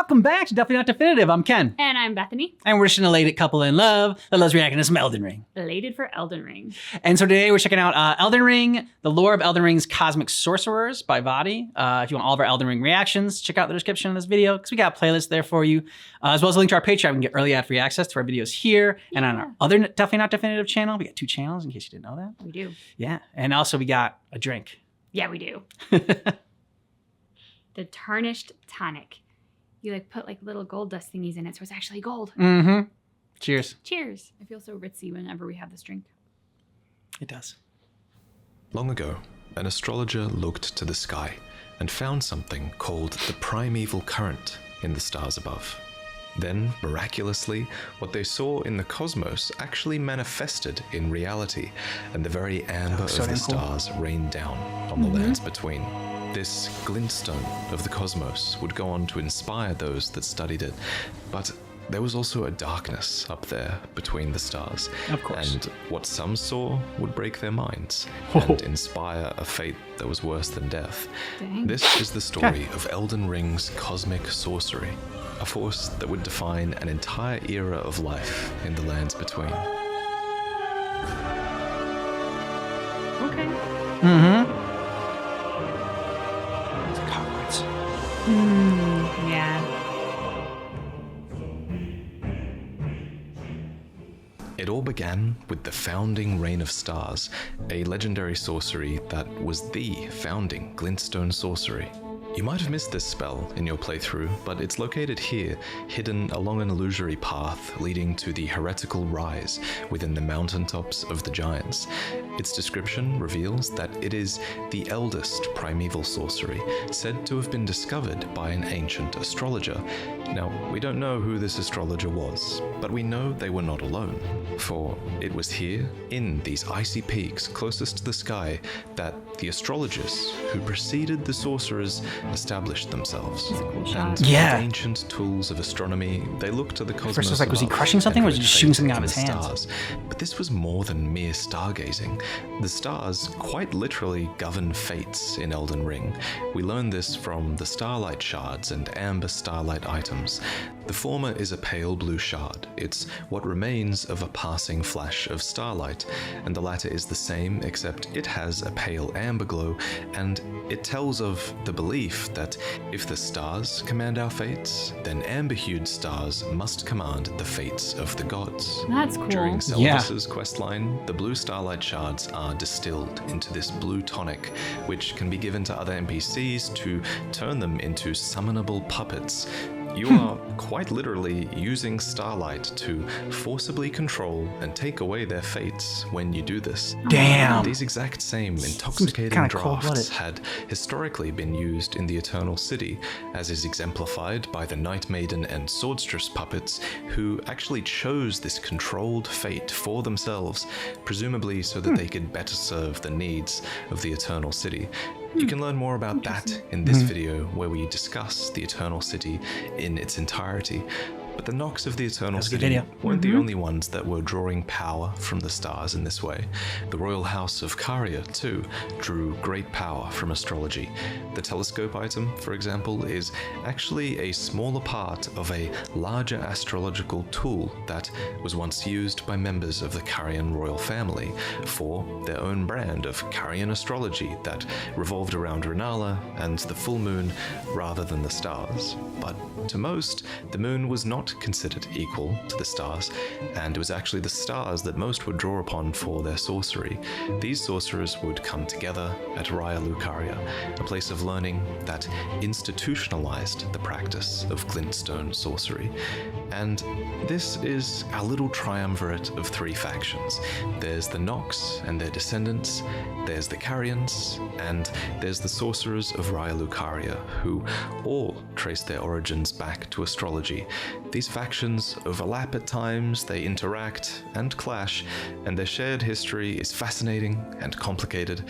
Welcome back to Definitely Not Definitive. I'm Ken. And I'm Bethany. And we're just an elated couple in love that loves reacting to some Elden Ring. Elated for Elden Ring. And so today we're checking out Elden Ring, the lore of Elden Ring's Cosmic Sorcerers by Vadi. If you want all of our Elden Ring reactions, check out the description of this video because we got a playlist there for you, as well as a link to our Patreon. We can get early ad-free access to our videos here and on our other Definitely Not Definitive channel. We got 2 channels in case you didn't know that. We do. Yeah. And also we got a drink. Yeah, we do. The Tarnished Tonic. You put little gold dust thingies in it, so it's actually gold. Mm-hmm. Cheers. Cheers. I feel so ritzy whenever we have this drink. It does. Long ago, an astrologer looked to the sky and found something called the primeval current in the stars above. Then, miraculously, what they saw in the cosmos actually manifested in reality, and the very amber of the stars rained down on the lands between. This glintstone of the cosmos would go on to inspire those that studied it, but there was also a darkness up there between the stars. Of course. And what some saw would break their minds and inspire a fate that was worse than death. Dang. This is the story of Elden Ring's cosmic sorcery, a force that would define an entire era of life in the lands between. Okay. Mm-hmm. It's like Hogwarts. Yeah. It all began with the founding Reign of Stars, a legendary sorcery that was the founding glintstone sorcery. You might have missed this spell in your playthrough, but it's located here, hidden along an illusory path leading to the heretical rise within the mountaintops of the Giants. Its description reveals that it is the eldest primeval sorcery, said to have been discovered by an ancient astrologer. Now, we don't know who this astrologer was, but we know they were not alone, for it was here, in these icy peaks closest to the sky, that the astrologers who preceded the sorcerers established themselves. That's a cool And shot. with Yeah. ancient tools of astronomy, they looked to the cosmos. First I was like, was he above crushing something, or was and he just read shooting something fate out of in his the hands? stars. But this was more than mere stargazing. The stars quite literally govern fates in Elden Ring. We learn this from the starlight shards and amber starlight items. The former is a pale blue shard. It's what remains of a passing flash of starlight, and the latter is the same, except it has a pale amber glow, and it tells of the belief that if the stars command our fates, then amber-hued stars must command the fates of the gods. That's cool. During Yeah. Selvus's questline, the blue starlight shards are distilled into this blue tonic, which can be given to other NPCs to turn them into summonable puppets. You are quite literally using starlight to forcibly control and take away their fates when you do this. Damn. These exact same intoxicating kinda drafts cold-blooded. had historically been used in the Eternal City, as is exemplified by the Night Maiden and Swordstress puppets, who actually chose this controlled fate for themselves, presumably so that they could better serve the needs of the Eternal City. You can learn more about that in this video, where we discuss the Eternal City in its entirety. But the Nox of the Eternal That's a good City video. weren't the only ones that were drawing power from the stars in this way. The royal house of Caria, too, drew great power from astrology. The telescope item, for example, is actually a smaller part of a larger astrological tool that was once used by members of the Carian royal family for their own brand of Carian astrology that revolved around Renala and the full moon rather than the stars. But to most, the moon was not considered equal to the stars, and it was actually the stars that most would draw upon for their sorcery. These sorcerers would come together at Raya Lucaria, a place of learning that institutionalized the practice of glintstone sorcery. And this is our little triumvirate of 3 factions. There's the Nox and their descendants, there's the Carians, and there's the sorcerers of Raya Lucaria, who all trace their origins back to astrology. These factions overlap at times, they interact and clash, and their shared history is fascinating and complicated,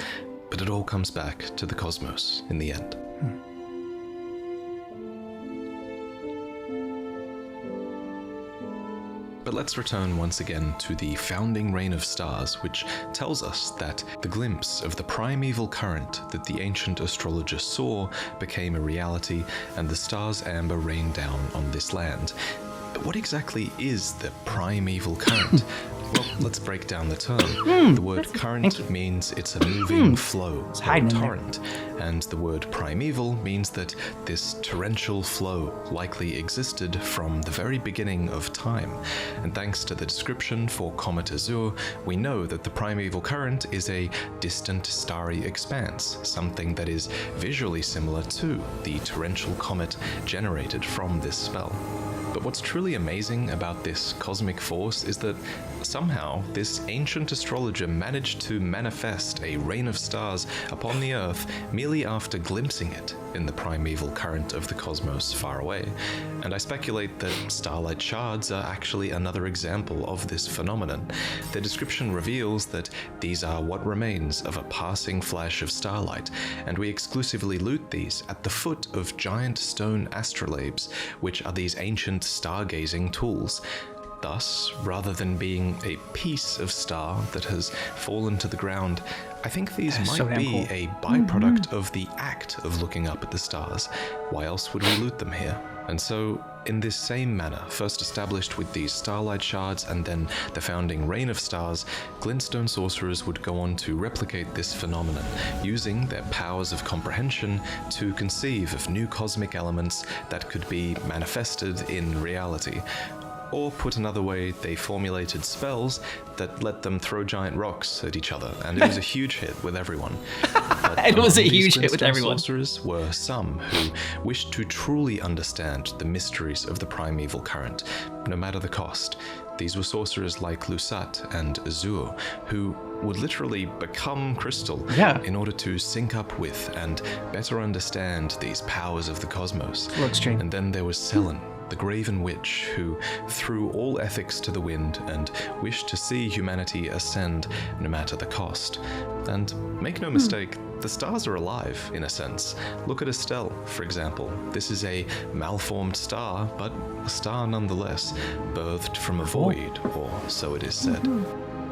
but it all comes back to the cosmos in the end. But let's return once again to the founding reign of stars, which tells us that the glimpse of the primeval current that the ancient astrologer saw became a reality, and the stars' amber rained down on this land. But what exactly is the primeval current? Well, let's break down the term. The word current means it's a moving flow, or a torrent, and the word primeval means that this torrential flow likely existed from the very beginning of time. And thanks to the description for Comet Azure, we know that the primeval current is a distant starry expanse, something that is visually similar to the torrential comet generated from this spell. But what's truly amazing about this cosmic force is that somehow this ancient astrologer managed to manifest a rain of stars upon the Earth merely after glimpsing it in the primeval current of the cosmos far away. And I speculate that starlight shards are actually another example of this phenomenon. Their description reveals that these are what remains of a passing flash of starlight, and we exclusively loot these at the foot of giant stone astrolabes, which are these ancient stargazing tools. Thus, rather than being a piece of star that has fallen to the ground, I think these might be a byproduct of the act of looking up at the stars. Why else would we loot them here? And so, in this same manner, first established with these starlight shards and then the founding reign of stars, glintstone sorcerers would go on to replicate this phenomenon, using their powers of comprehension to conceive of new cosmic elements that could be manifested in reality. Or put another way, they formulated spells that let them throw giant rocks at each other, and it was a huge hit with everyone. It was a huge hit with everyone. Sorcerers were some who wished to truly understand the mysteries of the primeval current, no matter the cost. These were sorcerers like Lusat and Azure, who would literally become crystal in order to sync up with and better understand these powers of the cosmos. And then there was Selen, the Graven Witch, who threw all ethics to the wind and wished to see humanity ascend no matter the cost. And make no mistake, the stars are alive, in a sense. Look at Estelle, for example. This is a malformed star, but a star nonetheless, birthed from a void, or so it is said.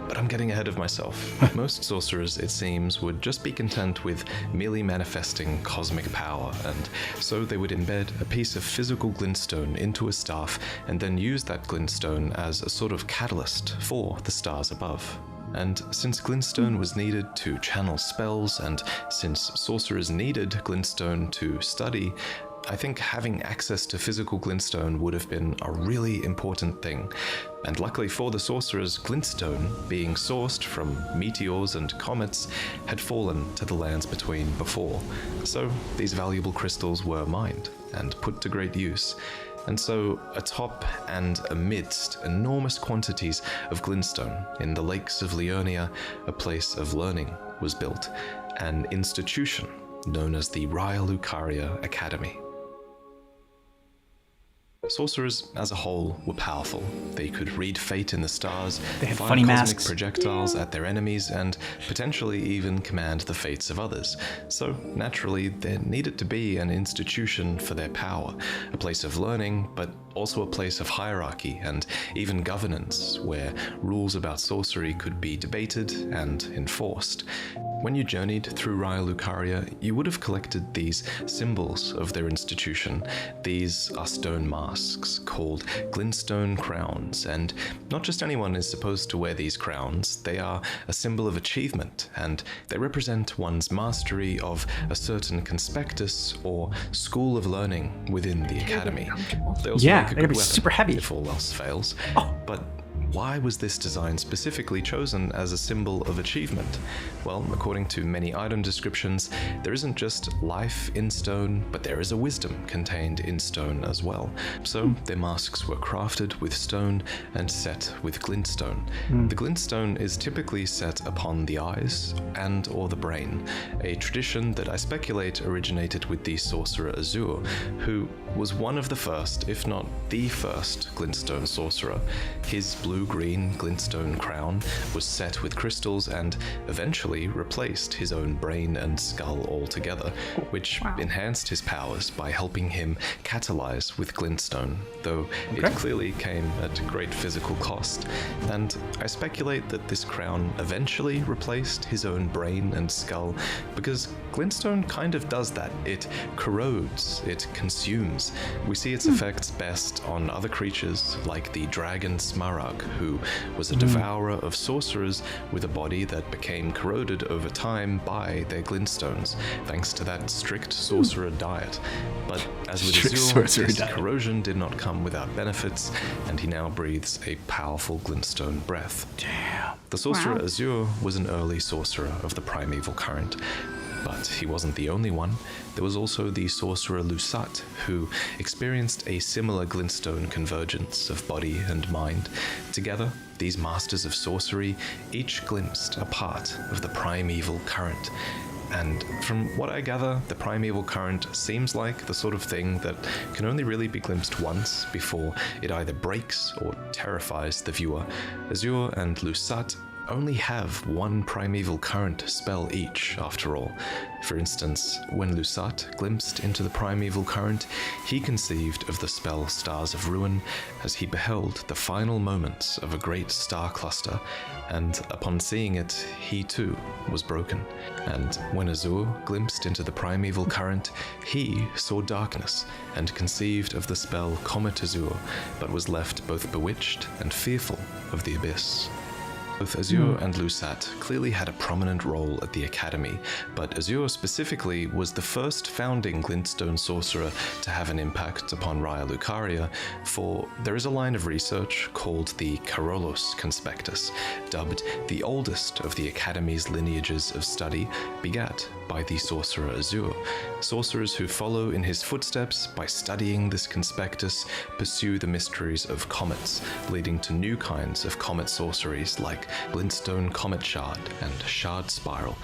But I'm getting ahead of myself. Most sorcerers, it seems, would just be content with merely manifesting cosmic power, and so they would embed a piece of physical glintstone into a staff and then use that glintstone as a sort of catalyst for the stars above. And since glintstone was needed to channel spells, and since sorcerers needed glintstone to study, I think having access to physical glintstone would have been a really important thing. And luckily for the sorcerers, glintstone, being sourced from meteors and comets, had fallen to the lands between before. So these valuable crystals were mined and put to great use. And so, atop and amidst enormous quantities of glintstone in the lakes of Leonia, a place of learning was built, an institution known as the Raya Lucaria Academy. Sorcerers, as a whole, were powerful. They could read fate in the stars, they had fire funny cosmic masks, projectiles at their enemies, and potentially even command the fates of others. So, naturally, there needed to be an institution for their power, a place of learning, but also a place of hierarchy and even governance, where rules about sorcery could be debated and enforced. When you journeyed through Raya Lucaria, you would have collected these symbols of their institution. These are stone masks called glintstone crowns, and not just anyone is supposed to wear these crowns. They are a symbol of achievement, and they represent one's mastery of a certain conspectus or school of learning within the academy. They also make a good weapon super heavy if all else fails. But why was this design specifically chosen as a symbol of achievement? Well, according to many item descriptions, there isn't just life in stone, but there is a wisdom contained in stone as well. So their masks were crafted with stone and set with glintstone. The glintstone is typically set upon the eyes and or the brain, a tradition that I speculate originated with the sorcerer Azure, who was one of the first, if not the first, glintstone sorcerer. His blue blue-green glintstone crown was set with crystals and eventually replaced his own brain and skull altogether, which enhanced his powers by helping him catalyze with glintstone, though it clearly came at great physical cost. And I speculate that this crown eventually replaced his own brain and skull, because glintstone kind of does that. It corrodes, it consumes. We see its effects best on other creatures like the dragon Smaragd, who was a devourer of sorcerers with a body that became corroded over time by their glintstones, thanks to that strict sorcerer diet. But as with Azure, his corrosion did not come without benefits, and he now breathes a powerful glintstone breath. Damn. The sorcerer Azure was an early sorcerer of the primeval current. But he wasn't the only one. There was also the sorcerer Lusat, who experienced a similar glintstone convergence of body and mind. Together, these masters of sorcery each glimpsed a part of the primeval current. And from what I gather, the primeval current seems like the sort of thing that can only really be glimpsed once before it either breaks or terrifies the viewer. Azure and Lusat only have one primeval current spell each, after all. For instance, when Lusat glimpsed into the primeval current, he conceived of the spell Stars of Ruin as he beheld the final moments of a great star cluster, and upon seeing it, he too was broken. And when Azure glimpsed into the primeval current, he saw darkness and conceived of the spell Comet Azure, but was left both bewitched and fearful of the abyss. Both Azure and Lusat clearly had a prominent role at the Academy, but Azure specifically was the first founding glintstone sorcerer to have an impact upon Raya Lucaria, for there is a line of research called the Carolus Conspectus, dubbed the oldest of the Academy's lineages of study, begat by the sorcerer Azure. Sorcerers who follow in his footsteps by studying this conspectus pursue the mysteries of comets, leading to new kinds of comet sorceries like glintstone comet shard and shard spiral.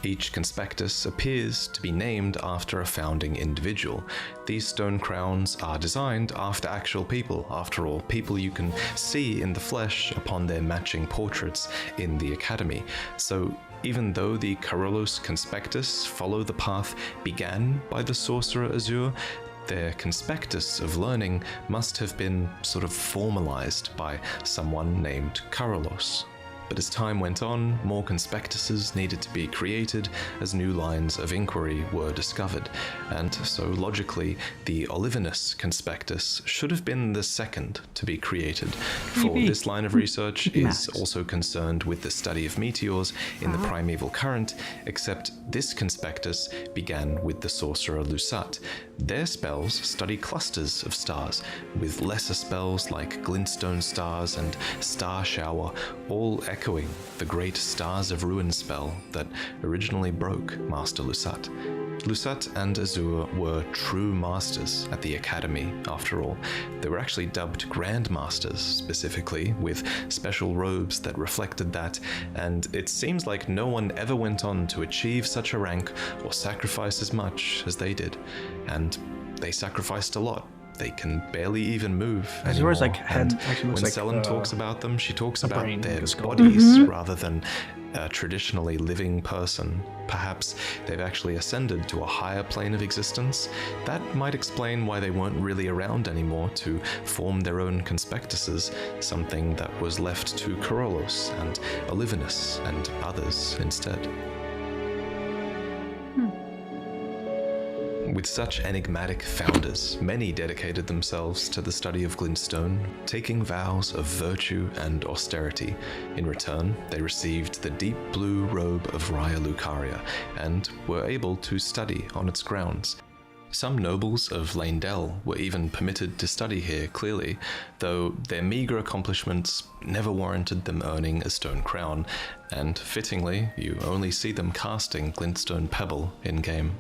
Each conspectus appears to be named after a founding individual. These stone crowns are designed after actual people, after all, people you can see in the flesh upon their matching portraits in the Academy. So even though the Carolus Conspectus follow the path began by the sorcerer Azure, their conspectus of learning must have been sort of formalized by someone named Carolus. But as time went on, more conspectuses needed to be created as new lines of inquiry were discovered, and so logically, the Olivinus Conspectus should have been the second to be created, for this line of research is also concerned with the study of meteors in the primeval current, except this conspectus began with the sorcerer Lusat. Their spells study clusters of stars, with lesser spells like glintstone stars and star shower, all echoing the great Stars of Ruin spell that originally broke Master Lusat. Lusat and Azure were true masters at the Academy, after all. They were actually dubbed Grand Masters, specifically, with special robes that reflected that, and it seems like no one ever went on to achieve such a rank or sacrifice as much as they did. And they sacrificed a lot. They can barely even move anymore. Azure's head actually looks when like Selen talks about them, she talks about brain, their like a skull. bodies rather than a traditionally living person. Perhaps they've actually ascended to a higher plane of existence. That might explain why they weren't really around anymore to form their own conspectuses, something that was left to Carolus and Olivinus and others instead. With such enigmatic founders, many dedicated themselves to the study of glintstone, taking vows of virtue and austerity. In return, they received the deep blue robe of Raya Lucaria and were able to study on its grounds. Some nobles of Palmdale were even permitted to study here clearly, though their meager accomplishments never warranted them earning a stone crown, and fittingly, you only see them casting glintstone pebble in-game.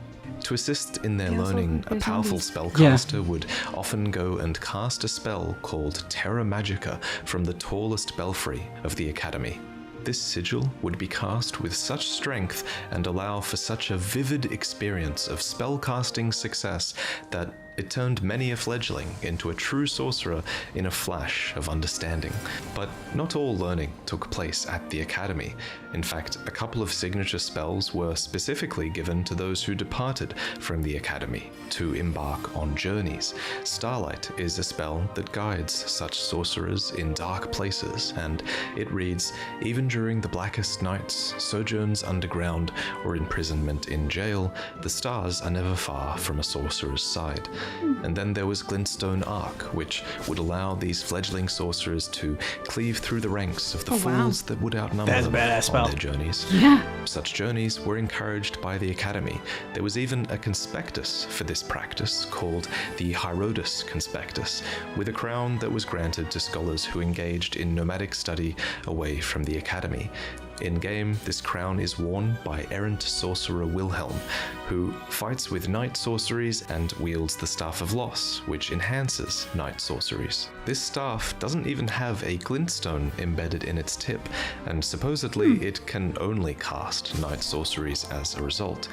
To assist in their learning, a powerful spellcaster would often go and cast a spell called Terra Magica from the tallest belfry of the Academy. This sigil would be cast with such strength and allow for such a vivid experience of spellcasting success that It turned many a fledgling into a true sorcerer in a flash of understanding. But not all learning took place at the academy. In fact, a couple of signature spells were specifically given to those who departed from the academy to embark on journeys. Starlight is a spell that guides such sorcerers in dark places, and it reads, "Even during the blackest nights, sojourns underground, or imprisonment in jail, the stars are never far from a sorcerer's side." And then there was Glintstone Arc, which would allow these fledgling sorcerers to cleave through the ranks of the fools that would outnumber That's a them badass on spell. their journeys. Yeah. Such journeys were encouraged by the academy. There was even a conspectus for this practice called the Hierodus Conspectus, with a crown that was granted to scholars who engaged in nomadic study away from the academy. In-game, this crown is worn by errant sorcerer Wilhelm, who fights with night sorceries and wields the Staff of Loss, which enhances night sorceries. This staff doesn't even have a glintstone embedded in its tip, and supposedly it can only cast night sorceries as a result.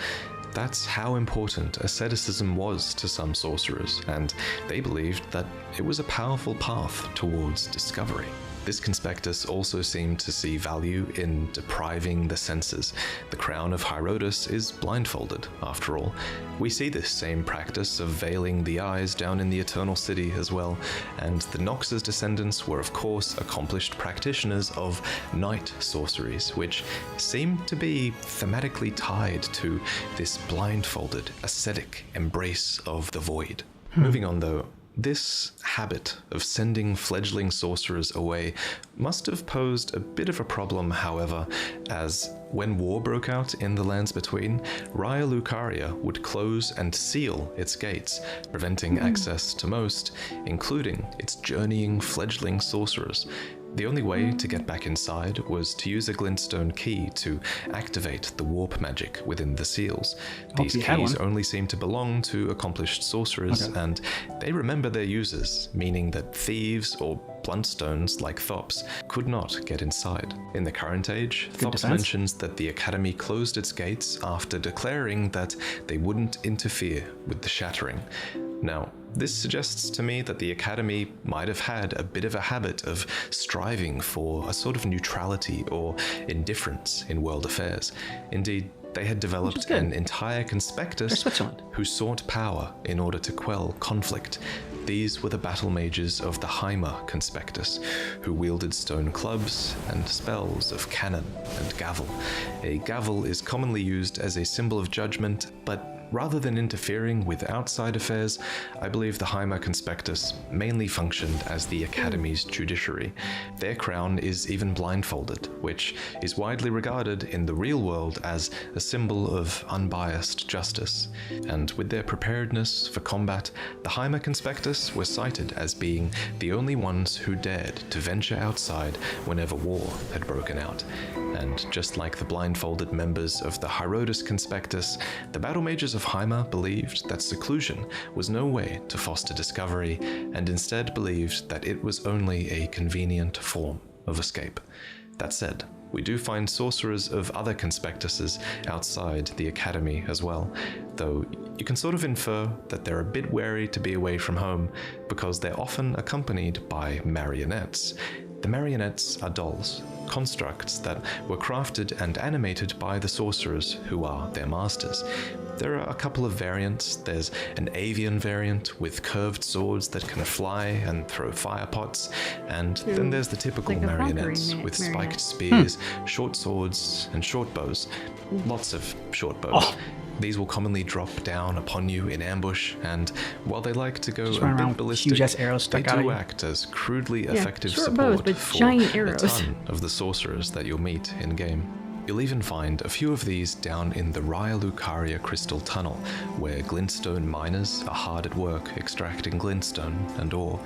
That's how important asceticism was to some sorcerers, and they believed that it was a powerful path towards discovery. This conspectus also seemed to see value in depriving the senses. The crown of Hierodus is blindfolded, after all. We see this same practice of veiling the eyes down in the Eternal City as well, and the Nox's descendants were of course accomplished practitioners of night sorceries, which seemed to be thematically tied to this blindfolded, ascetic embrace of the void. Moving on though, this habit of sending fledgling sorcerers away must have posed a bit of a problem, however, as when war broke out in the Lands Between, Raya Lucaria would close and seal its gates, preventing access to most, including its journeying fledgling sorcerers. The only way to get back inside was to use a glintstone key to activate the warp magic within the seals. These keys only seem to belong to accomplished sorcerers, and they remember their users, meaning that thieves or bluntstones like Thops could not get inside. In the current age, Thops mentions that the Academy closed its gates after declaring that they wouldn't interfere with the shattering. Now, this suggests to me that the Academy might have had a bit of a habit of striving for a sort of neutrality or indifference in world affairs. Indeed, they had developed an entire conspectus who sought power in order to quell conflict. These were the battle mages of the Heimer Conspectus, who wielded stone clubs and spells of cannon and gavel. A gavel is commonly used as a symbol of judgment, but rather than interfering with outside affairs, I believe the Heimer Conspectus mainly functioned as the Academy's judiciary. Their crown is even blindfolded, which is widely regarded in the real world as a symbol of unbiased justice. And with their preparedness for combat, the Heimer Conspectus were cited as being the only ones who dared to venture outside whenever war had broken out. And just like the blindfolded members of the Hierodus Conspectus, the battle mages of Heimer believed that seclusion was no way to foster discovery, and instead believed that it was only a convenient form of escape. That said, we do find sorcerers of other conspectuses outside the Academy as well, though you can sort of infer that they're a bit wary to be away from home because they're often accompanied by marionettes. The marionettes are dolls, constructs that were crafted and animated by the sorcerers who are their masters. There are a couple of variants. There's an avian variant with curved swords that can fly and throw fire pots, and then there's the typical marionettes with spiked spears, short swords, and short bows. Lots of short bows. These will commonly drop down upon you in ambush, and while they like to go a bit ballistic, they do act as crudely effective support for a ton of the sorcerers that you'll meet in-game. You'll even find a few of these down in the Raya Lucaria Crystal Tunnel, where glintstone miners are hard at work extracting glintstone and ore.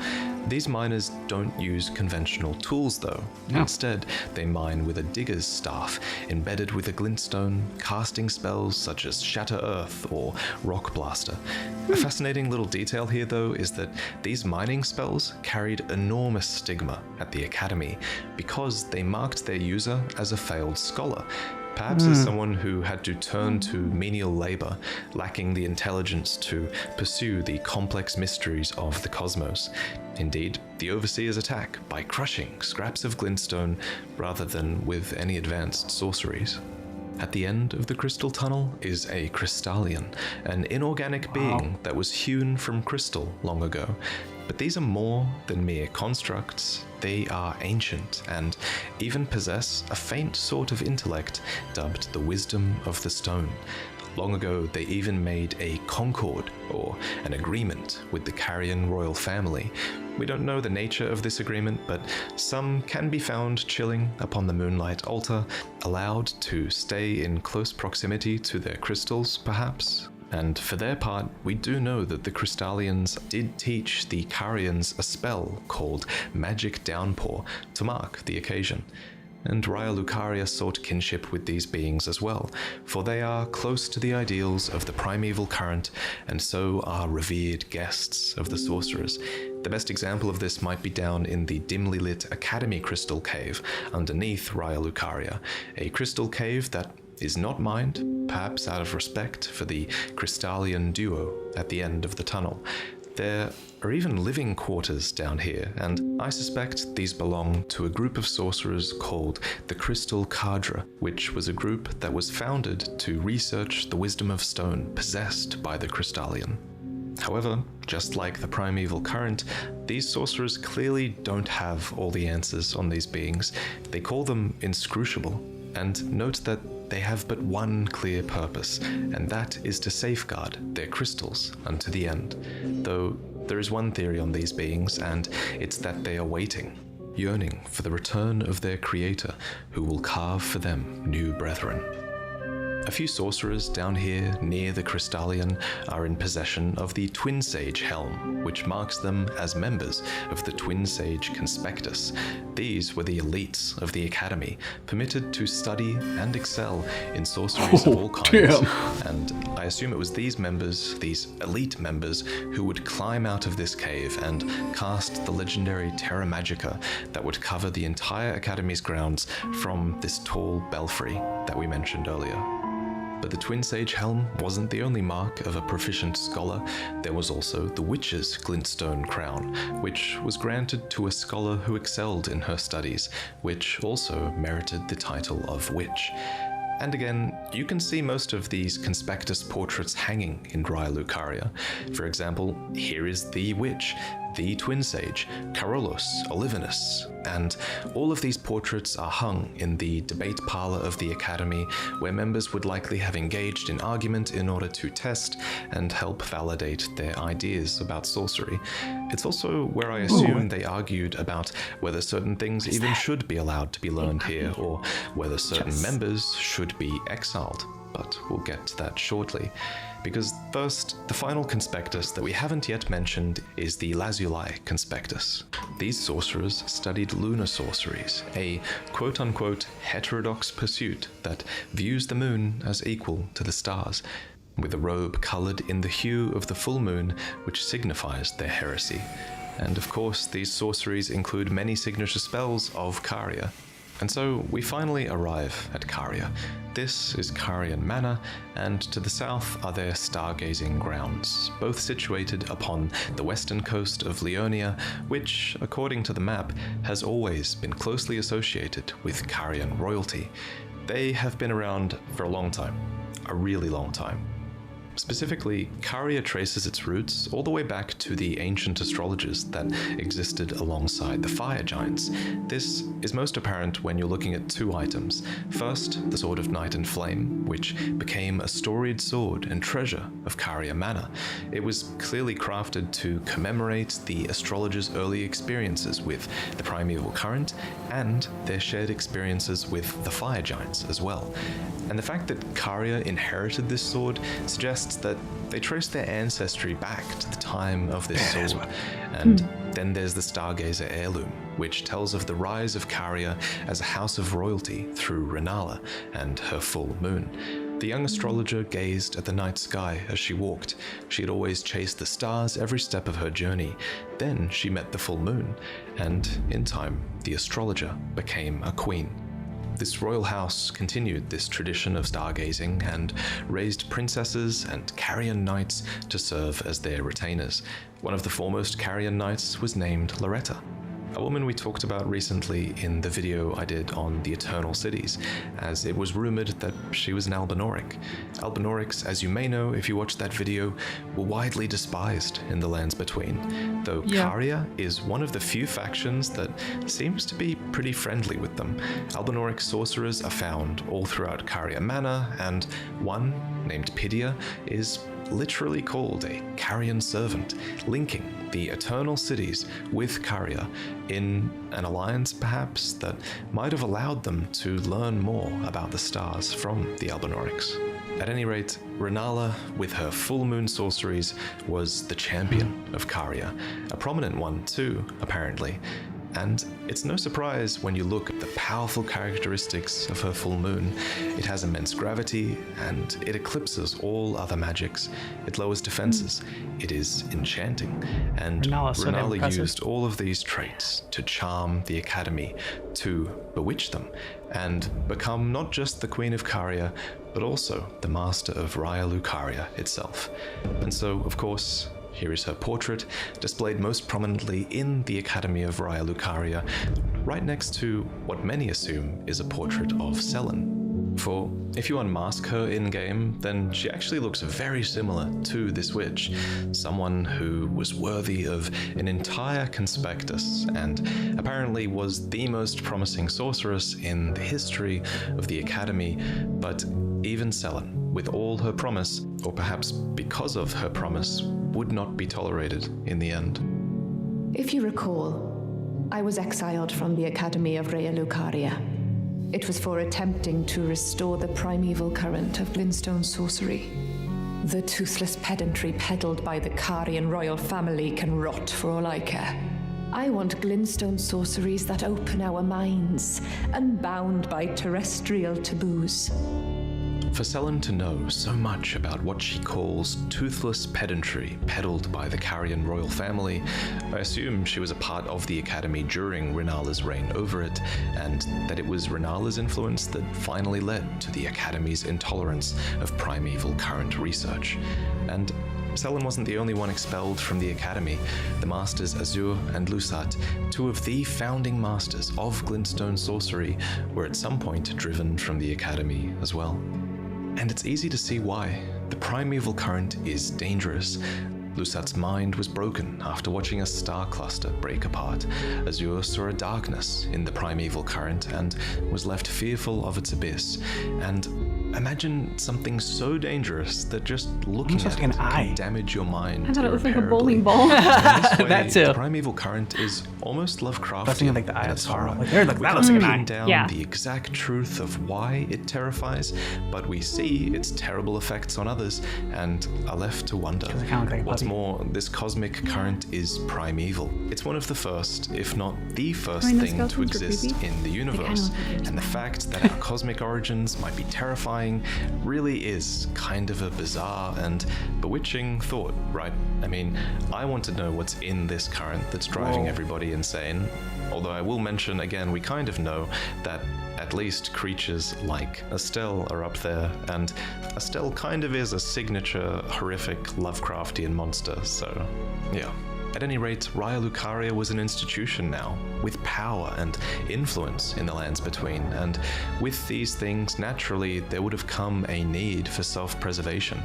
These miners don't use conventional tools though. Instead, they mine with a digger's staff embedded with a glintstone, casting spells such as Shatter Earth or Rock Blaster. A fascinating little detail here though is that these mining spells carried enormous stigma at the Academy because they marked their user as a failed scholar. perhaps as someone who had to turn to menial labor, lacking the intelligence to pursue the complex mysteries of the cosmos. Indeed, the Overseers attack by crushing scraps of glintstone rather than with any advanced sorceries. At the end of the crystal tunnel is a crystallion, an inorganic being that was hewn from crystal long ago. But these are more than mere constructs. They are ancient and even possess a faint sort of intellect dubbed the wisdom of the stone. Long ago, they even made a concord, or an agreement, with the Carian royal family. We don't know the nature of this agreement, but some can be found chilling upon the moonlight altar, allowed to stay in close proximity to their crystals, perhaps. And for their part, we do know that the Crystallians did teach the Carians a spell called Magic Downpour to mark the occasion. And Raya Lucaria sought kinship with these beings as well, for they are close to the ideals of the primeval current, and so are revered guests of the Sorcerers. The best example of this might be down in the dimly lit Academy Crystal Cave underneath Raya Lucaria, a crystal cave that is not mined, perhaps out of respect for the Crystallian duo at the end of the tunnel. There are even living quarters down here, and I suspect these belong to a group of sorcerers called the Crystal Cadre, which was a group that was founded to research the wisdom of stone possessed by the Crystallian. However, just like the primeval current, these sorcerers clearly don't have all the answers on these beings. They call them inscrutable, and note that they have but one clear purpose, and that is to safeguard their crystals unto the end. Though there is one theory on these beings, and it's that they are waiting, yearning for the return of their creator, who will carve for them new brethren. A few sorcerers down here near the Crystallian are in possession of the Twin Sage Helm, which marks them as members of the Twin Sage Conspectus. These were the elites of the Academy, permitted to study and excel in sorceries of all kinds. And I assume it was these members, these elite members, who would climb out of this cave and cast the legendary Terra Magica that would cover the entire Academy's grounds from this tall belfry that we mentioned earlier. But the Twin Sage Helm wasn't the only mark of a proficient scholar. There was also the Witch's Glintstone Crown, which was granted to a scholar who excelled in her studies, which also merited the title of Witch. And again, you can see most of these Conspectus portraits hanging in Raya Lucaria. For example, here is the Witch, the Twin Sage, Carolus, Olivinus, and all of these portraits are hung in the debate parlor of the Academy, where members would likely have engaged in argument in order to test and help validate their ideas about sorcery. It's also where I assume they argued about whether certain things even should be allowed to be learned here, or whether certain members should be exiled. But we'll get to that shortly. Because first, the final conspectus that we haven't yet mentioned is the Lazuli Conspectus. These sorcerers studied lunar sorceries, a quote-unquote heterodox pursuit that views the moon as equal to the stars, with a robe colored in the hue of the full moon, which signifies their heresy. And of course, these sorceries include many signature spells of Caria. And so we finally arrive at Caria. This is Carian Manor, and to the south are their stargazing grounds, both situated upon the western coast of Leonia, which, according to the map, has always been closely associated with Carian royalty. They have been around for a long time, a really long time. Specifically, Caria traces its roots all the way back to the ancient astrologers that existed alongside the fire giants. This is most apparent when you're looking at two items. First, the Sword of Night and Flame, which became a storied sword and treasure of Caria Manor. It was clearly crafted to commemorate the astrologers' early experiences with the primeval current and their shared experiences with the fire giants as well. And the fact that Caria inherited this sword suggests that they trace their ancestry back to the time of this sword. And then there's the Stargazer heirloom, which tells of the rise of Caria as a house of royalty through Renala and her full moon. The young astrologer gazed at the night sky as she walked. She had always chased the stars every step of her journey. Then she met the full moon, and in time, the astrologer became a queen. this royal house continued this tradition of stargazing and raised princesses and Carian knights to serve as their retainers. One of the foremost Carian knights was named Loretta, a woman we talked about recently in the video I did on the Eternal Cities, as it was rumored that she was an Albinauric. Albinaurics, as you may know if you watched that video, were widely despised in the Lands Between, though Caria is one of the few factions that seems to be pretty friendly with them. Albinauric sorcerers are found all throughout Caria Manor, and one, named Pidia, is literally called a Carian servant, linking the Eternal Cities with Caria in an alliance perhaps that might have allowed them to learn more about the stars from the Albinaurics. At any rate, Renala, with her full moon sorceries, was the champion of Caria, a prominent one too, apparently. And it's no surprise when you look at the powerful characteristics of her full moon. It has immense gravity, and it eclipses all other magics. It lowers defenses. It is enchanting. And Renala used all of these traits to charm the Academy, to bewitch them, and become not just the Queen of Caria, but also the Master of Raya Lucaria itself. And so, of course, here is her portrait, displayed most prominently in the Academy of Raya Lucaria, right next to what many assume is a portrait of Selen. For if you unmask her in-game, then she actually looks very similar to this witch, someone who was worthy of an entire conspectus, and apparently was the most promising sorceress in the history of the Academy. But even Selen, with all her promise, or perhaps because of her promise, would not be tolerated in the end. If you recall, I was exiled from the Academy of Raya Lucaria. It was for attempting to restore the primeval current of glintstone sorcery. The toothless pedantry peddled by the Carian royal family can rot for all I care. I want glintstone sorceries that open our minds, unbound by terrestrial taboos. For Selen to know so much about what she calls toothless pedantry peddled by the Carian royal family, I assume she was a part of the Academy during Renala's reign over it, and that it was Renala's influence that finally led to the Academy's intolerance of primeval current research. And Selen wasn't the only one expelled from the Academy. The Masters Azure and Lusat, two of the founding masters of glintstone sorcery, were at some point driven from the Academy as well. And it's easy to see why. The primeval current is dangerous. Lusat's mind was broken after watching a star cluster break apart. Azure saw a darkness in the primeval current and was left fearful of its abyss. And imagine something so dangerous that just looking at it can damage your mind. I thought it was like a bowling ball. That too. The primeval current is almost Lovecraftian like the eye in of its sorrow. horror. Like, that We looks like an can't eye. pin down Yeah. the exact truth of why it terrifies, but we see its terrible effects on others and are left to wonder. It kinda look like a What's puppy. more, this cosmic current is primeval. It's one of the first, if not the first I mean, those thing to skeletons were exist creepy. in the universe. look like And the fact that our cosmic origins might be terrifying really is kind of a bizarre and bewitching thought, right? I mean, I want to know what's in this current that's driving everybody insane. Although I will mention again, we kind of know that at least creatures like Estelle are up there, and Estelle kind of is a signature horrific Lovecraftian monster, so yeah. At any rate, Raya Lucaria was an institution now, with power and influence in the Lands Between, and with these things, naturally, there would have come a need for self-preservation.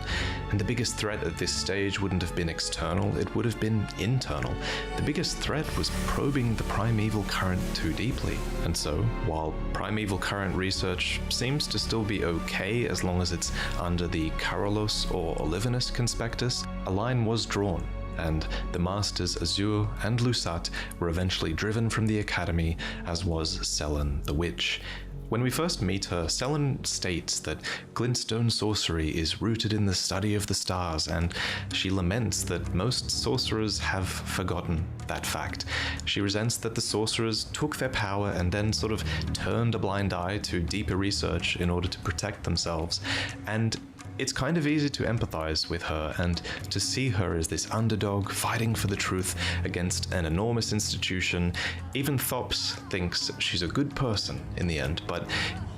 And the biggest threat at this stage wouldn't have been external, it would have been internal. The biggest threat was probing the primeval current too deeply. And so, while primeval current research seems to still be okay as long as it's under the Carolus or Olivinus conspectus, a line was drawn, and the Masters Azure and Lusat were eventually driven from the Academy, as was Selen the Witch. When we first meet her, Selen states that glintstone sorcery is rooted in the study of the stars, and she laments that most sorcerers have forgotten that fact. She resents that the sorcerers took their power and then sort of turned a blind eye to deeper research in order to protect themselves, and it's kind of easy to empathize with her and to see her as this underdog fighting for the truth against an enormous institution. Even Thops thinks she's a good person in the end, but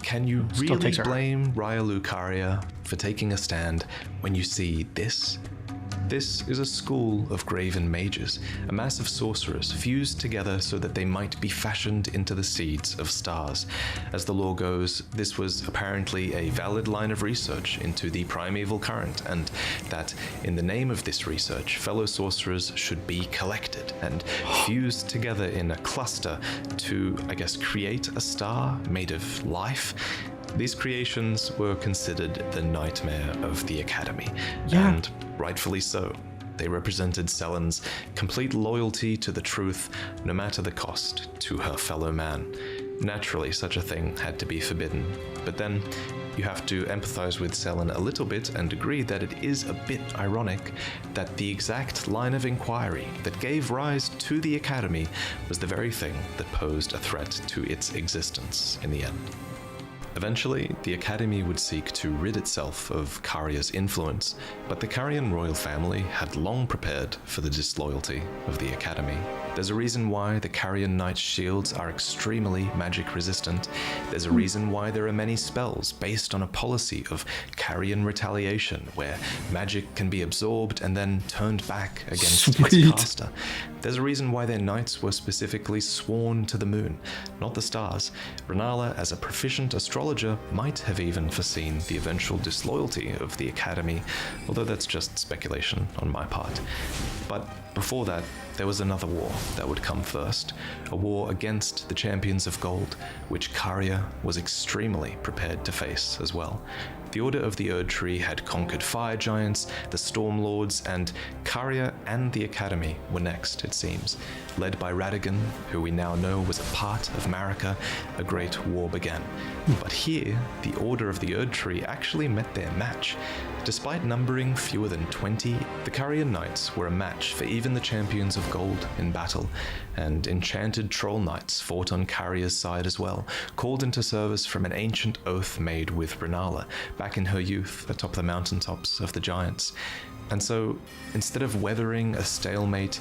can you Still really takes her. blame Raya Lucaria for taking a stand when you see this? This is a school of graven mages, a mass of sorcerers fused together so that they might be fashioned into the seeds of stars. As the lore goes, this was apparently a valid line of research into the primeval current, and that in the name of this research, fellow sorcerers should be collected and fused together in a cluster to, I guess, create a star made of life. These creations were considered the nightmare of the Academy, and rightfully so. They represented Selen's complete loyalty to the truth, no matter the cost, to her fellow man. Naturally, such a thing had to be forbidden, but then you have to empathize with Selen a little bit and agree that it is a bit ironic that the exact line of inquiry that gave rise to the Academy was the very thing that posed a threat to its existence in the end. Eventually, the Academy would seek to rid itself of Caria's influence, but the Carian royal family had long prepared for the disloyalty of the Academy. There's a reason why the Carian Knight's shields are extremely magic resistant. There's a reason why there are many spells based on a policy of Carian retaliation, where magic can be absorbed and then turned back against its caster. There's a reason why their knights were specifically sworn to the moon, not the stars. Renala, as a proficient astrologer, might have even foreseen the eventual disloyalty of the Academy, although that's just speculation on my part. But before that, there was another war that would come first, a war against the Champions of Gold, which Caria was extremely prepared to face as well. The Order of the Erd Tree had conquered fire giants, the Storm Lords, and Caria and the Academy were next, it seems. Led by Radagon, who we now know was a part of Marika, a great war began. But here, the Order of the Erd Tree actually met their match. Despite numbering fewer than 20, the Carian Knights were a match for even the Champions of Gold in battle, and enchanted troll knights fought on Caria's side as well, called into service from an ancient oath made with Renala back in her youth atop the mountaintops of the giants. And so, instead of weathering a stalemate,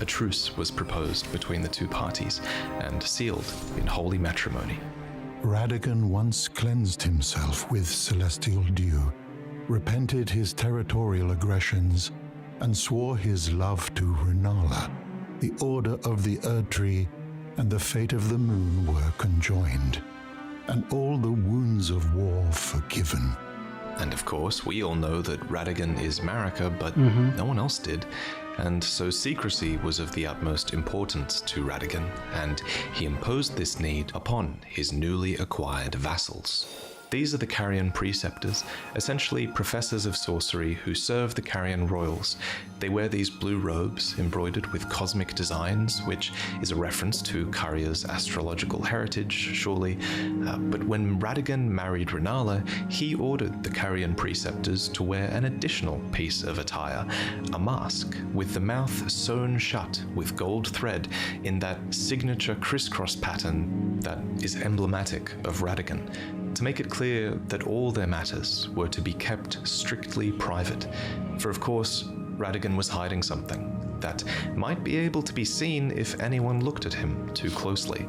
a truce was proposed between the two parties and sealed in holy matrimony. Radagon once cleansed himself with celestial dew, repented his territorial aggressions, and swore his love to Renala. The Order of the Erd Tree and the fate of the moon were conjoined, and all the wounds of war forgiven. And of course, we all know that Radagon is Marika, but no one else did. And so secrecy was of the utmost importance to Radagon, and he imposed this need upon his newly acquired vassals. These are the Carian Preceptors, essentially professors of sorcery who serve the Carian royals. They wear these blue robes embroidered with cosmic designs, which is a reference to Caria's astrological heritage, surely. But when Radagon married Renala, he ordered the Carian Preceptors to wear an additional piece of attire, a mask with the mouth sewn shut with gold thread in that signature crisscross pattern that is emblematic of Radagon, to make it clear that all their matters were to be kept strictly private. For of course, Radagon was hiding something that might be able to be seen if anyone looked at him too closely.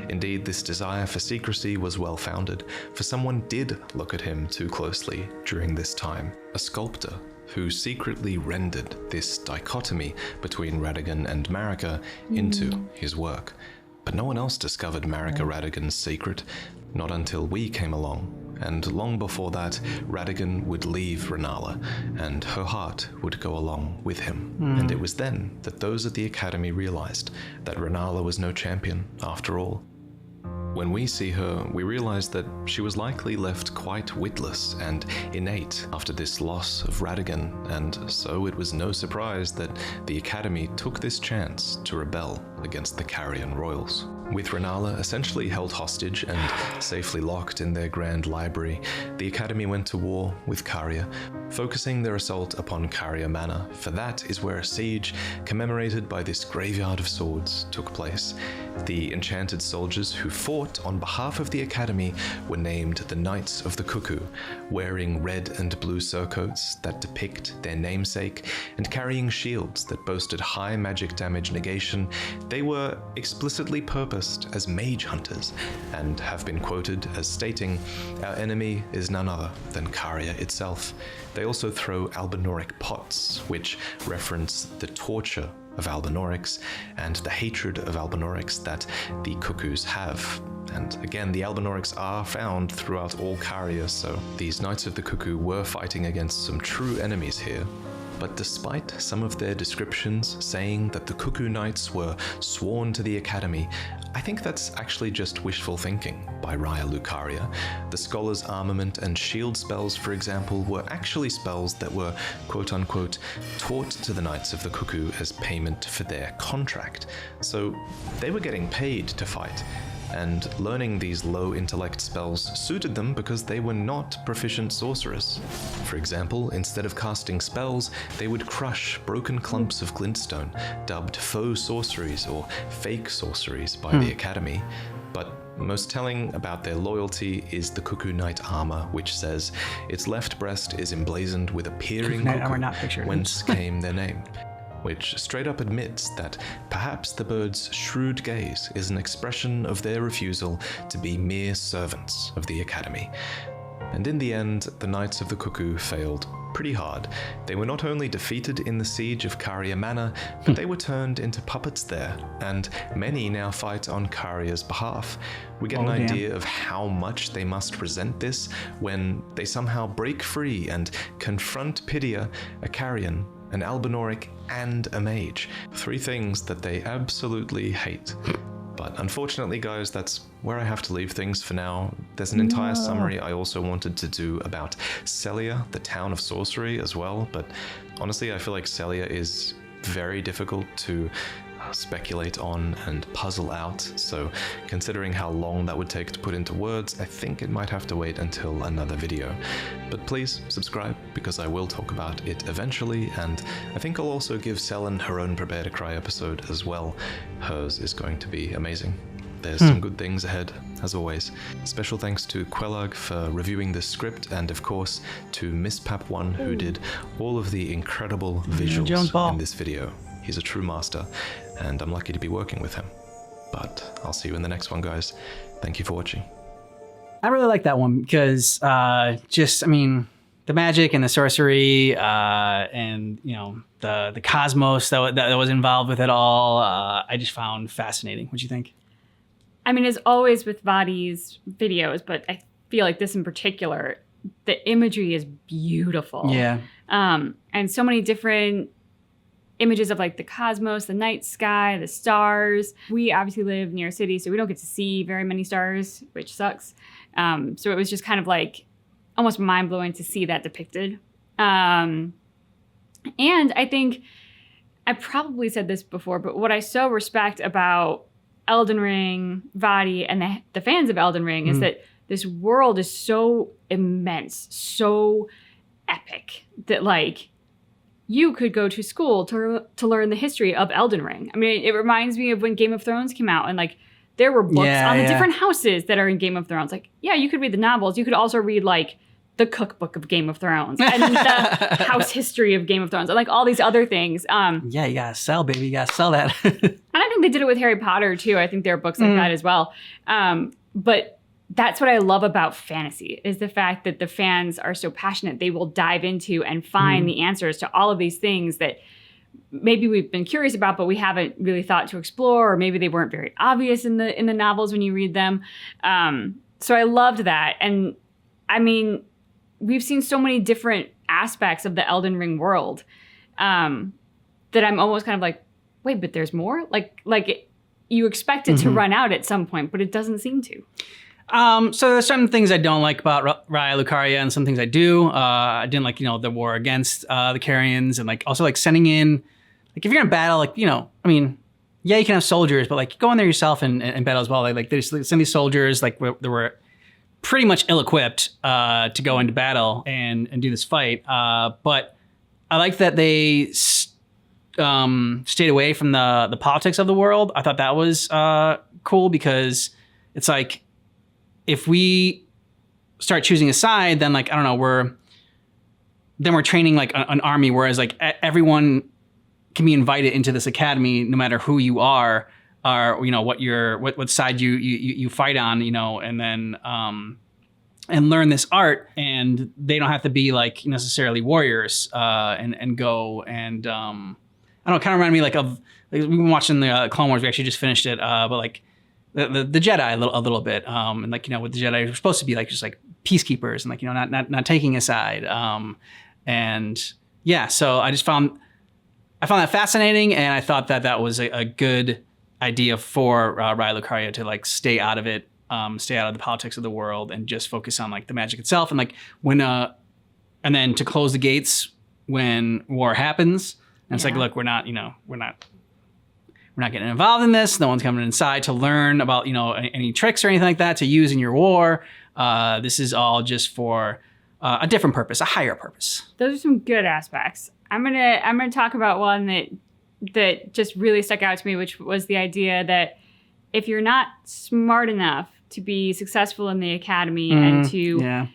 Indeed, this desire for secrecy was well-founded, for someone did look at him too closely during this time. A sculptor who secretly rendered this dichotomy between Radagon and Marika into his work. But no one else discovered Marika Radagon's secret, not until we came along. And long before that, Radagon would leave Renala, and her heart would go along with him. And it was then that those at the Academy realized that Renala was no champion, after all. When we see her, we realize that she was likely left quite witless and innate after this loss of Radagon, and so it was no surprise that the Academy took this chance to rebel against the Carian royals. With Renala essentially held hostage and safely locked in their grand library, the Academy went to war with Caria, focusing their assault upon Caria Manor, for that is where a siege commemorated by this graveyard of swords took place. The enchanted soldiers who fought on behalf of the Academy were named the Knights of the Cuckoo, wearing red and blue surcoats that depict their namesake and carrying shields that boasted high magic damage negation. They were explicitly purposed as mage hunters and have been quoted as stating, "Our enemy is none other than Caria itself." They also throw Albinoric pots, which reference the torture of Albinorics and the hatred of Albinorics that the Cuckoos have. And again, the Albinorics are found throughout all Caria, so these Knights of the Cuckoo were fighting against some true enemies here. But despite some of their descriptions saying that the Cuckoo Knights were sworn to the Academy, I think that's actually just wishful thinking by Raya Lucaria. The Scholar's armament and shield spells, for example, were actually spells that were quote-unquote taught to the Knights of the Cuckoo as payment for their contract. So they were getting paid to fight. And learning these low intellect spells suited them because they were not proficient sorcerers. For example, instead of casting spells, they would crush broken clumps of glintstone, dubbed faux sorceries or fake sorceries by the Academy. But most telling about their loyalty is the Cuckoo Knight armor, which says its left breast is emblazoned with a peering cuckoo, whence came their name. Which straight up admits that perhaps the bird's shrewd gaze is an expression of their refusal to be mere servants of the Academy. And in the end, the Knights of the Cuckoo failed pretty hard. They were not only defeated in the siege of Caria Manor, but they were turned into puppets there, and many now fight on Caria's behalf. We get an idea of how much they must resent this when they somehow break free and confront Pidia, a Carian, an Albinoric, and a mage. 3 things that they absolutely hate. But unfortunately, guys, that's where I have to leave things for now. There's an entire summary I also wanted to do about Celia, the town of sorcery, as well. But honestly, I feel like Celia is very difficult to speculate on and puzzle out. So considering how long that would take to put into words, I think it might have to wait until another video. But please subscribe, because I will talk about it eventually, and I think I'll also give Selen her own Prepare to Cry episode as well. Hers is going to be amazing. There's some good things ahead, as always. Special thanks to Quelag for reviewing this script, and of course to Miss Pap1, who did all of the incredible visuals in this video. He's a true master, and I'm lucky to be working with him. But I'll see you in the next one, guys. Thank you for watching. I really like that one because the magic and the sorcery and, the cosmos that was involved with it all, I just found fascinating. What'd you think? I mean, as always with Vadi's videos, but I feel like this in particular, the imagery is beautiful. Yeah. And so many different images of like the cosmos, the night sky, the stars. We obviously live near a city, so we don't get to see very many stars, which sucks. So it was just kind of like almost mind-blowing to see that depicted. And I think I probably said this before, but what I so respect about Elden Ring, Vadi, and the fans of Elden Ring is that this world is so immense, so epic that like you could go to school to learn the history of Elden Ring. I mean, it reminds me of when Game of Thrones came out and like there were books on the different houses that are in Game of Thrones. Like, yeah, you could read the novels. You could also read like the cookbook of Game of Thrones and the house history of Game of Thrones and like all these other things. Yeah, you gotta sell, baby. You gotta sell that. And I think they did it with Harry Potter too. I think there are books like that as well. But that's what I love about fantasy is the fact that the fans are so passionate. They will dive into and find the answers to all of these things that maybe we've been curious about, but we haven't really thought to explore, or maybe they weren't very obvious in the novels when you read them. So I loved that. And I mean, we've seen so many different aspects of the Elden Ring world that I'm almost kind of like, wait, but there's more? You expect it to run out at some point, but it doesn't seem to. So there's some things I don't like about Raya Lucaria and some things I do. I didn't like, the war against the Carians and like also like sending in, like if you're gonna battle, like, yeah, you can have soldiers, but like go in there yourself and battle as well. Like they just send these soldiers, like there were pretty much ill-equipped to go into battle and do this fight. But I like that they stayed away from the politics of the world. I thought that was cool, because it's like, if we start choosing a side, then like, I don't know, we're training like an army, whereas like everyone can be invited into this academy no matter who you are, or what side you fight on, and then and learn this art, and they don't have to be like necessarily warriors and go and I don't know, kind of reminded me like we've been watching the Clone Wars. We actually just finished it, but like the Jedi a little bit, and like with the Jedi, we're supposed to be like just like peacekeepers and like not taking a side, and yeah. So I found that fascinating, and I thought that was a good idea for Raya Lucaria to like stay out of it, stay out of the politics of the world, and just focus on like the magic itself, and like when and then to close the gates when war happens. And it's like, look, we're not getting involved in this. No one's coming inside to learn about, any tricks or anything like that to use in your war. This is all just for a different purpose, a higher purpose. Those are some good aspects. I'm gonna talk about one that just really stuck out to me, which was the idea that if you're not smart enough to be successful in the academy and to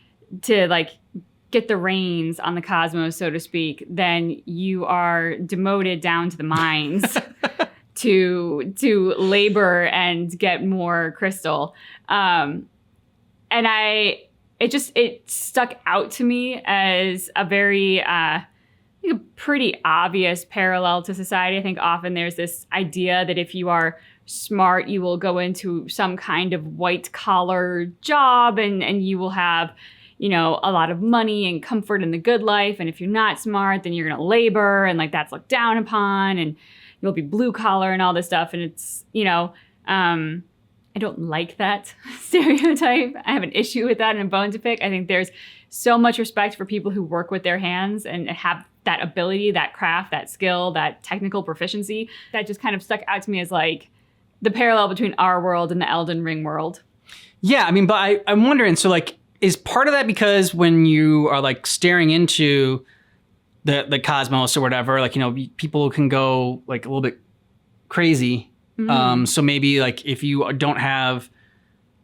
like get the reins on the cosmos, so to speak, then you are demoted down to the mines to labor and get more crystal. And it stuck out to me as a very a pretty obvious parallel to society. I think often there's this idea that if you are smart, you will go into some kind of white collar job and you will have a lot of money and comfort in the good life. And if you're not smart, then you're going to labor, and like that's looked down upon, and you'll be blue collar and all this stuff. And it's, I don't like that stereotype. I have an issue with that and a bone to pick. I think there's so much respect for people who work with their hands and have that ability, that craft, that skill, that technical proficiency. That just kind of stuck out to me as like the parallel between our world and the Elden Ring world. Yeah, I mean, but I'm wondering, so like, is part of that because when you are like staring into the cosmos or whatever, like, people can go like a little bit crazy. So maybe like if you don't have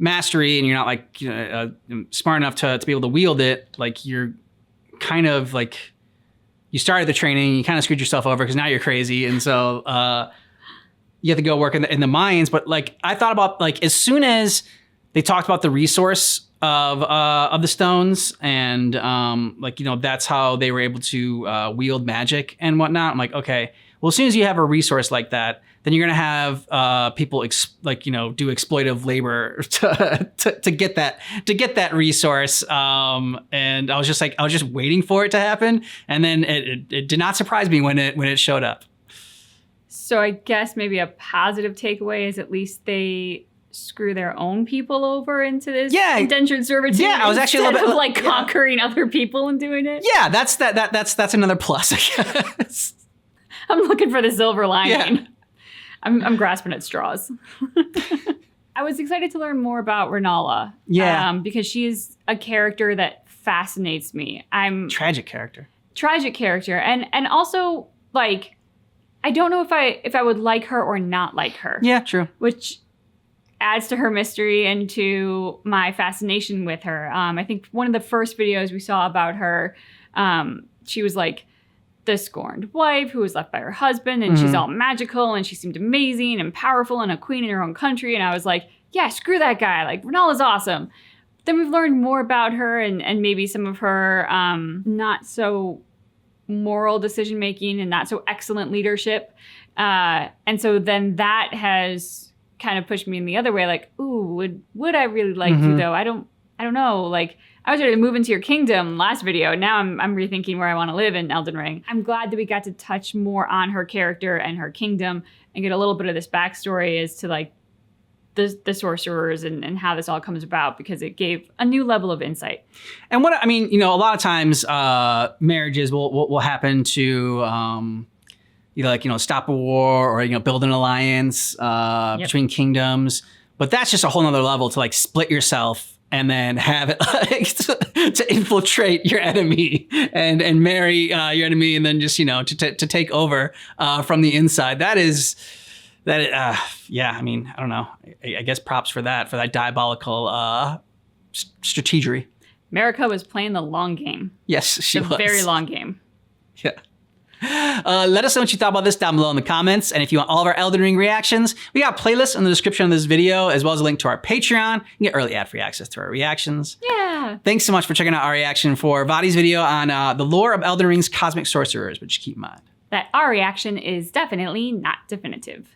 mastery and you're not like smart enough to be able to wield it, like you're kind of like, you started the training, you kind of screwed yourself over because now you're crazy. And so you have to go work in the mines. But like, I thought about like, as soon as they talked about the resource of the stones and that's how they were able to wield magic and whatnot. I'm like, okay, well, as soon as you have a resource like that, then you're gonna have people do exploitive labor to get that resource. And I was just waiting for it to happen, and then it did not surprise me when it showed up. So I guess maybe a positive takeaway is at least they screw their own people over into this indentured servitude. Yeah, I was actually a little bit conquering other people and doing it. Yeah, that's another plus, I guess. I'm looking for the silver lining. Yeah. I'm grasping at straws. I was excited to learn more about Renala. Yeah, because she is a character that fascinates me. Tragic character, and also like I don't know if I would like her or not like her. Yeah, true. Which adds to her mystery and to my fascination with her. I think one of the first videos we saw about her, she was like the scorned wife who was left by her husband, and she's all magical, and she seemed amazing and powerful and a queen in her own country. And I was like, yeah, screw that guy. Like, Renala's awesome. Then we've learned more about her and maybe some of her not so moral decision-making and not so excellent leadership. And so then that has kind of pushed me in the other way. Like, ooh, would I really like you though? I don't know. Like, I was ready to move into your kingdom last video. Now I'm rethinking where I want to live in Elden Ring. I'm glad that we got to touch more on her character and her kingdom and get a little bit of this backstory as to like the sorcerers and how this all comes about, because it gave a new level of insight. And what I mean, a lot of times marriages will happen to stop a war or build an alliance between kingdoms. But that's just a whole nother level to like split yourself and then have it like to infiltrate your enemy and marry your enemy, and then just to take over from the inside. Yeah. I mean, I don't know. I guess props for that diabolical strategery. America was playing the long game. Yes, she was. A very long game. Yeah. Let us know what you thought about this down below in the comments. And if you want all of our Elden Ring reactions, we got playlists in the description of this video, as well as a link to our Patreon. You can get early ad-free access to our reactions. Yeah. Thanks so much for checking out our reaction for Vadi's video on the lore of Elden Ring's Cosmic Sorcerers, but just keep in mind that our reaction is definitely not definitive.